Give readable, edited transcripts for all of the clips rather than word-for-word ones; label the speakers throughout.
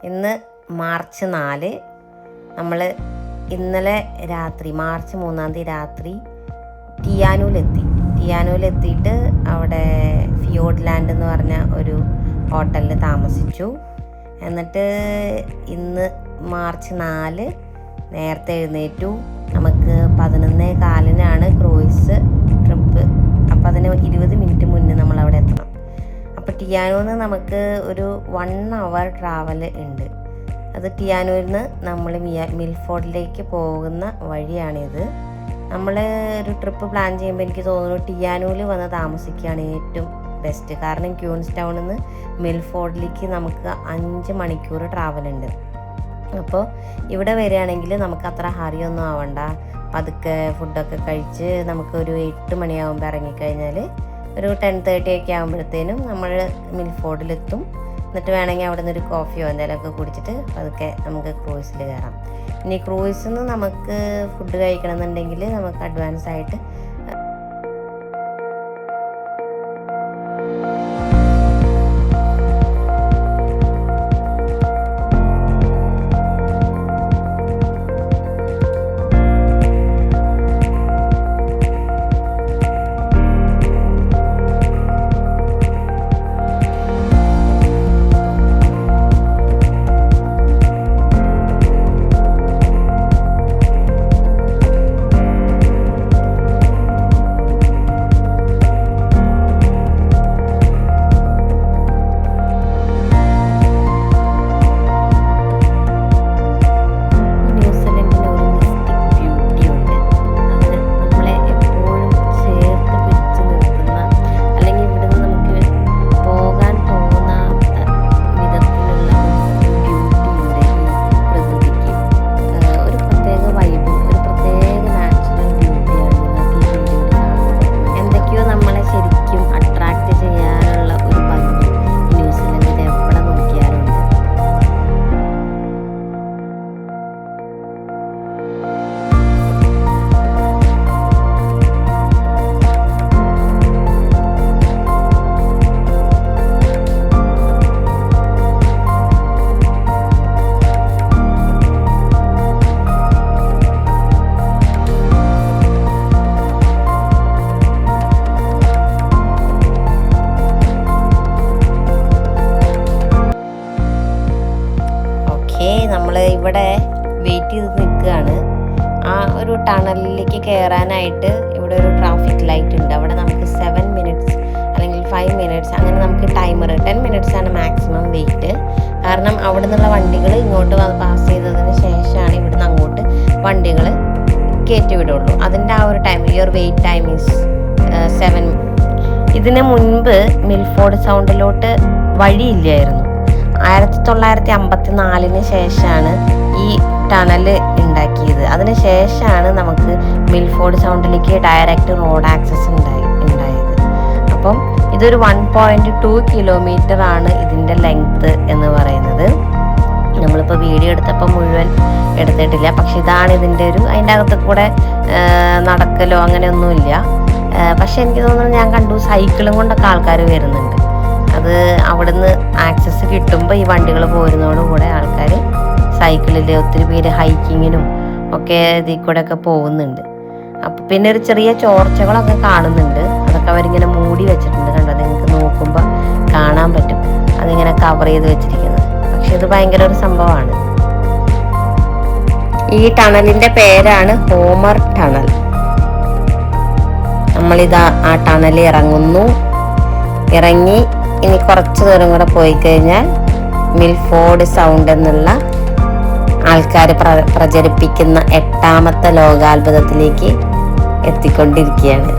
Speaker 1: ഇന്ന് മാർച്ച് 4. നമ്മൾ ഇന്നലെ രാത്രി മാർച്ച് 3 രാത്രി ടിയാനൂലെത്തിയിട്ട് അവിടെ ഫിയോഡ് ലാൻഡ് എന്ന് പറഞ്ഞ ഒരു ഹോട്ടലിൽ താമസിച്ചു. എന്നിട്ട് ഇന്ന് മാർച്ച് 4 നേരത്തെ എഴുന്നേറ്റു. നമുക്ക് 11:15 ക്രൂയിസ് ട്രിപ്പ്. അപ്പോൾ അതിന് 20 മിനിറ്റ് മുന്നേ നമ്മൾ അവിടെ എത്തണം. അപ്പോൾ ടിയാനൂന്ന് നമുക്ക് ഒരു 1 hour ട്രാവൽ ഉണ്ട്. അത് ടിയാനൂരിൽ നിന്ന് നമ്മൾ മിൽഫോർഡിലേക്ക് പോകുന്ന വഴിയാണിത്. നമ്മൾ ഒരു ട്രിപ്പ് പ്ലാൻ ചെയ്യുമ്പോൾ എനിക്ക് തോന്നുന്നു ടിയാനൂരിൽ വന്ന് താമസിക്കുകയാണ് ഏറ്റവും ബെസ്റ്റ്. കാരണം ക്യൂൻസ് ടൗണിൽ നിന്ന് മിൽഫോർഡിലേക്ക് നമുക്ക് 5 മണിക്കൂർ ട്രാവലുണ്ട്. അപ്പോൾ ഇവിടെ വരികയാണെങ്കിൽ നമുക്ക് അത്ര ഹറിയൊന്നും ആവണ്ട. പതുക്കെ ഫുഡൊക്കെ കഴിച്ച് നമുക്കൊരു 8 മണിയാകുമ്പോൾ ഇറങ്ങിക്കഴിഞ്ഞാൽ ഒരു 10:30 ഒക്കെ ആകുമ്പോഴത്തേനും നമ്മൾ മിൽഫോർഡിലെത്തും. എന്നിട്ട് വേണമെങ്കിൽ അവിടെ നിന്നൊരു കോഫിയോ എന്തെങ്കിലുമൊക്കെ കുടിച്ചിട്ട് പതുക്കെ നമുക്ക് ക്രൂയിസിൽ കയറാം. ഇനി ക്രൂയിസിൽ നിന്ന് നമുക്ക് ഫുഡ് കഴിക്കണമെന്നുണ്ടെങ്കിൽ നമുക്ക് അഡ്വാൻസ് ആയിട്ട് ഇവിടെ വെയിറ്റ് ചെയ്ത് നിൽക്കുകയാണ്. ആ ഒരു ടണലിലേക്ക് കയറാനായിട്ട് ഇവിടെ ഒരു ട്രാഫിക് ലൈറ്റ് ഉണ്ട്. അവിടെ നമുക്ക് 7 മിനിറ്റ്സ് അല്ലെങ്കിൽ 5 മിനിറ്റ്സ് അങ്ങനെ നമുക്ക് ടൈമർ 10 മിനിറ്റ്സ് ആണ് മാക്സിമം വെയിറ്റ്. കാരണം അവിടെ നിന്നുള്ള വണ്ടികൾ ഇങ്ങോട്ട് പാസ് ചെയ്തതിന് ശേഷമാണ് ഇവിടുന്ന് അങ്ങോട്ട് വണ്ടികൾ കയറ്റി വിടുള്ളൂ. അതിൻ്റെ ആ ഒരു time your wait time is 7. ഇതിന് മുൻപ് മിൽഫോർഡ് സൗണ്ടിലോട്ട് വഴിയില്ലായിരുന്നു. 1954 ശേഷമാണ് ഈ ടണൽ ഉണ്ടാക്കിയത്. അതിന് ശേഷമാണ് നമുക്ക് മിൽഫോർഡ് സൗണ്ടിലേക്ക് ഡയറക്റ്റ് റോഡ് ആക്സസ് ഉണ്ടായത്. അപ്പം ഇതൊരു 1.2 കിലോമീറ്റർ ആണ് ഇതിൻ്റെ ലെങ്ത്ത് എന്ന് പറയുന്നത്. നമ്മളിപ്പോൾ വീഡിയോ എടുത്തപ്പോൾ മുഴുവൻ എടുത്തിട്ടില്ല. പക്ഷെ ഇതാണ് ഇതിൻ്റെ അതിൻ്റെ അകത്ത് കൂടെ നടക്കലോ അങ്ങനെയൊന്നുമില്ല. പക്ഷെ എനിക്ക് തോന്നുന്നു ഞാൻ കണ്ടു സൈക്കിളും കൊണ്ടൊക്കെ ആൾക്കാർ വരുന്നുണ്ട്. അത് അവിടുന്ന് ആക്സസ് കിട്ടുമ്പോൾ ഈ വണ്ടികൾ പോരുന്നതോടുകൂടെ ആൾക്കാർ സൈക്കിളിൽ ഒത്തിരി പേര് ഹൈക്കിങ്ങിനും ഒക്കെ ഇതിൽ കൂടെ ഒക്കെ പോകുന്നുണ്ട്. അപ്പം പിന്നെ ഒരു ചെറിയ ചോർച്ചകളൊക്കെ കാണുന്നുണ്ട്. അതൊക്കെ അവരിങ്ങനെ മൂടി വെച്ചിട്ടുണ്ട്. കണ്ടോ, നിങ്ങൾക്ക് നോക്കുമ്പോൾ കാണാൻ പറ്റും അതിങ്ങനെ കവർ ചെയ്ത് വെച്ചിരിക്കുന്നത്. പക്ഷെ ഇത് ഭയങ്കര ഒരു സംഭവമാണ്. ഈ ടണലിൻ്റെ പേരാണ് ഹോമർ ടണൽ. നമ്മളിതാ ആ ടണലിൽ ഇറങ്ങി ഇനി കുറച്ച് ദൂരം കൂടെ പോയി കഴിഞ്ഞാൽ മിൽഫോർഡ് സൗണ്ട് എന്നുള്ള ആൾക്കാർ പ്രചരിപ്പിക്കുന്ന 8ാമത്തെ ലോകാത്ഭുതത്തിലേക്ക് എത്തിക്കൊണ്ടിരിക്കുകയാണ്.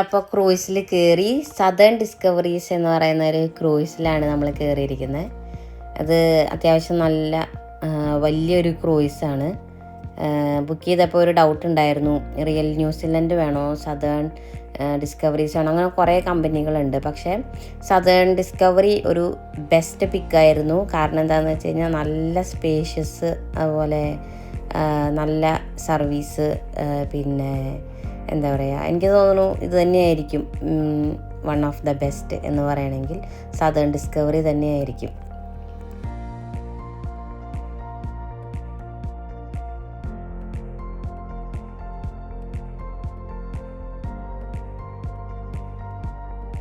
Speaker 1: അപ്പോൾ ക്രൂയിസിൽ കയറി. സദേൺ ഡിസ്കവറീസ് എന്ന് പറയുന്ന ഒരു ക്രൂയിസിലാണ് നമ്മൾ കയറിയിരിക്കുന്നത്. അത് അത്യാവശ്യം നല്ല വലിയൊരു ക്രൂയിസാണ്. ബുക്ക് ചെയ്തപ്പോൾ ഒരു ഡൗട്ട് ഉണ്ടായിരുന്നു, റിയൽ ന്യൂസിലൻഡ് വേണോ സദേൺ ഡിസ്കവറീസ് വേണോ, അങ്ങനെ കുറേ കമ്പനികളുണ്ട്. പക്ഷേ സദേൺ ഡിസ്കവറി ഒരു ബെസ്റ്റ് പിക്കായിരുന്നു. കാരണം എന്താണെന്ന് വെച്ച് കഴിഞ്ഞാൽ നല്ല സ്പേഷ്യസ്, അതുപോലെ നല്ല സർവീസ്, പിന്നെ എന്താ പറയുക, എനിക്ക് തോന്നുന്നു ഇത് തന്നെയായിരിക്കും വൺ ഓഫ് ദ ബെസ്റ്റ് എന്ന് പറയണമെങ്കിൽ സദേൺ ഡിസ്കവറി തന്നെയായിരിക്കും.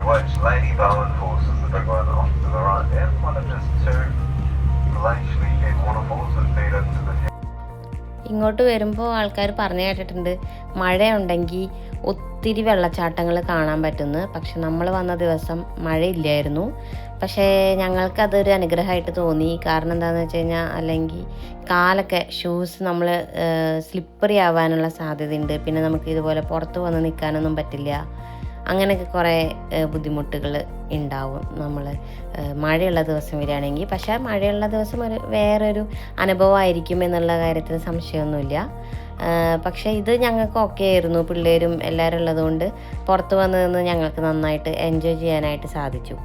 Speaker 2: Which Lady Bowen forces the big one off to the right there, one of just two glacially head waterfalls that feed into the
Speaker 1: ഇങ്ങോട്ട് വരുമ്പോൾ ആൾക്കാർ പറഞ്ഞു കേട്ടിട്ടുണ്ട് മഴയുണ്ടെങ്കിൽ ഒത്തിരി വെള്ളച്ചാട്ടങ്ങൾ കാണാൻ പറ്റുന്നു. പക്ഷെ നമ്മൾ വന്ന ദിവസം മഴയില്ലായിരുന്നു. പക്ഷേ ഞങ്ങൾക്കതൊരു അനുഗ്രഹമായിട്ട് തോന്നി. കാരണം എന്താണെന്ന് വെച്ച് കഴിഞ്ഞാൽ അല്ലെങ്കിൽ കാലൊക്കെ ഷൂസ് നമ്മൾ സ്ലിപ്പറി ആവാനുള്ള സാധ്യതയുണ്ട്. പിന്നെ നമുക്ക് ഇതുപോലെ പുറത്ത് വന്ന് നിൽക്കാനൊന്നും പറ്റില്ല. അങ്ങനെയൊക്കെ കുറേ ബുദ്ധിമുട്ടുകൾ ഉണ്ടാവും നമ്മൾ മഴയുള്ള ദിവസം വരികയാണെങ്കിൽ. പക്ഷേ മഴയുള്ള ദിവസം വേറൊരു അനുഭവമായിരിക്കും എന്നുള്ള കാര്യത്തിൽ സംശയമൊന്നുമില്ല. പക്ഷേ ഇത് ഞങ്ങൾക്ക് ഓക്കെ ആയിരുന്നു. പിള്ളേരും എല്ലാവരും ഉള്ളതുകൊണ്ട് പുറത്ത് വന്ന് നിന്ന് ഞങ്ങൾക്ക് നന്നായിട്ട് എൻജോയ് ചെയ്യാനായിട്ട് സാധിച്ചു.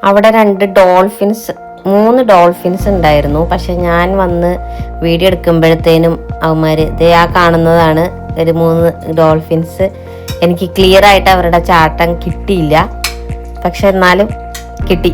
Speaker 1: അവിടെ 3 ഡോൾഫിൻസ് ഉണ്ടായിരുന്നു. പക്ഷെ ഞാൻ വന്ന് വീഡിയോ എടുക്കുമ്പോഴത്തേനും അവന്മാർ ആ കാണുന്നതാണ് ഒരു 3 ഡോൾഫിൻസ്. എനിക്ക് ക്ലിയർ ആയിട്ട് അവരുടെ ചാട്ടം കിട്ടിയില്ല, പക്ഷെ എന്നാലും കിട്ടി.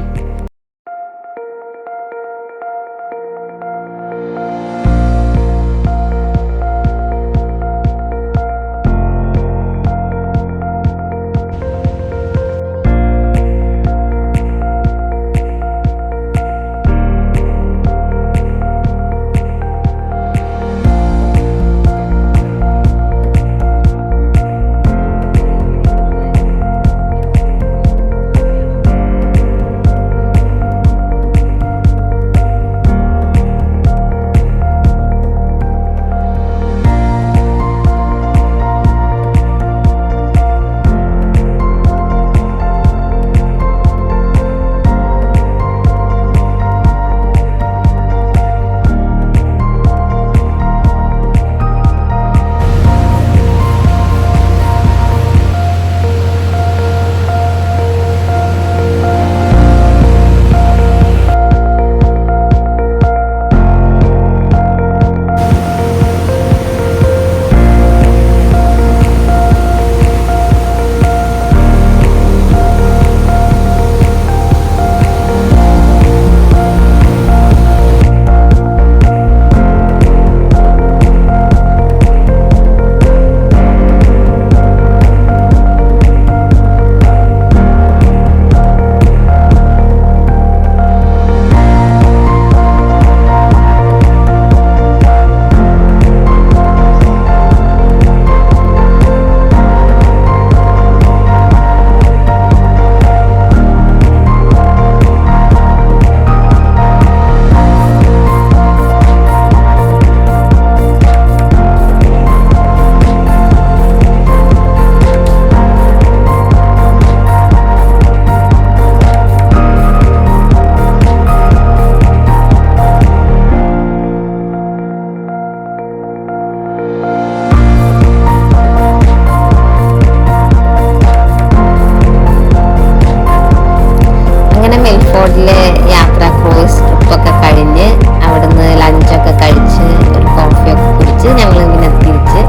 Speaker 1: മിൽഫോർഡിലെ യാത്ര ക്രൂയിസ് ട്രിപ്പൊക്കെ കഴിഞ്ഞ് അവിടുന്ന് ലഞ്ചൊക്കെ കഴിച്ച് ഒരു കോഫിയൊക്കെ കുടിച്ച് ഞങ്ങൾ ഇങ്ങനെ തിരിച്ച്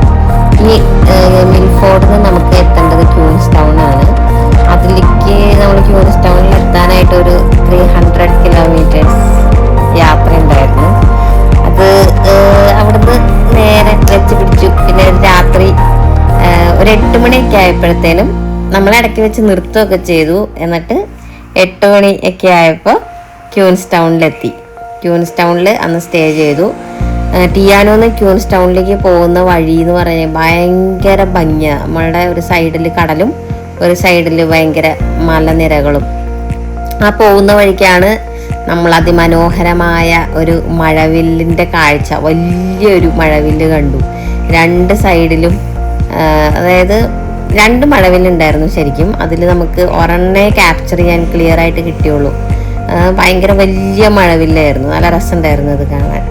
Speaker 1: ഈ മിൽഫോർഡിൽ നിന്ന് നമുക്ക് എത്തേണ്ടത് ക്യൂൻസ് ടൗൺ ആണ്. അതിലേക്ക് നമ്മൾ ക്യൂൻസ് ടൗണിൽ എത്താനായിട്ട് ഒരു 300 കിലോമീറ്റേഴ്സ് യാത്ര ഉണ്ടായിരുന്നു. അത് അവിടുന്ന് നേരെ വെച്ച് പിടിച്ചു. പിന്നെ രാത്രി ഒരു 8 മണിയൊക്കെ ആയപ്പോഴത്തേനും നമ്മളിടയ്ക്ക് വെച്ച് നിർത്തുകയൊക്കെ ചെയ്തു. എന്നിട്ട് 8 മണിയൊക്കെ ആയപ്പോൾ ക്യൂൻസ് ടൗണിലെത്തി. ക്യൂൻസ് ടൗണിൽ അന്ന് സ്റ്റേ ചെയ്തു. ടിയാനോന്ന് ക്യൂൻസ് ടൗണിലേക്ക് പോകുന്ന വഴി എന്ന് പറയുന്നത് ഭയങ്കര ഭംഗിയാണ്. നമ്മളുടെ ഒരു സൈഡിൽ കടലും ഒരു സൈഡിൽ ഭയങ്കര മലനിരകളും. ആ പോകുന്ന വഴിക്കാണ് നമ്മൾ അതിമനോഹരമായ ഒരു മഴവില്ലിൻ്റെ കാഴ്ച, വലിയൊരു മഴവില്ല് കണ്ടു. 2 സൈഡിലും അതായത് 2 മഴവില്ലുണ്ടായിരുന്നു ശരിക്കും. അതിൽ നമുക്ക് ഒരെണ്ണേ ക്യാപ്ചർ ചെയ്യാൻ ക്ലിയർ ആയിട്ട് കിട്ടിയുള്ളൂ. ഭയങ്കര വലിയ മഴവില്ലായിരുന്നു. നല്ല രസമുണ്ടായിരുന്നു അത് കാണാൻ.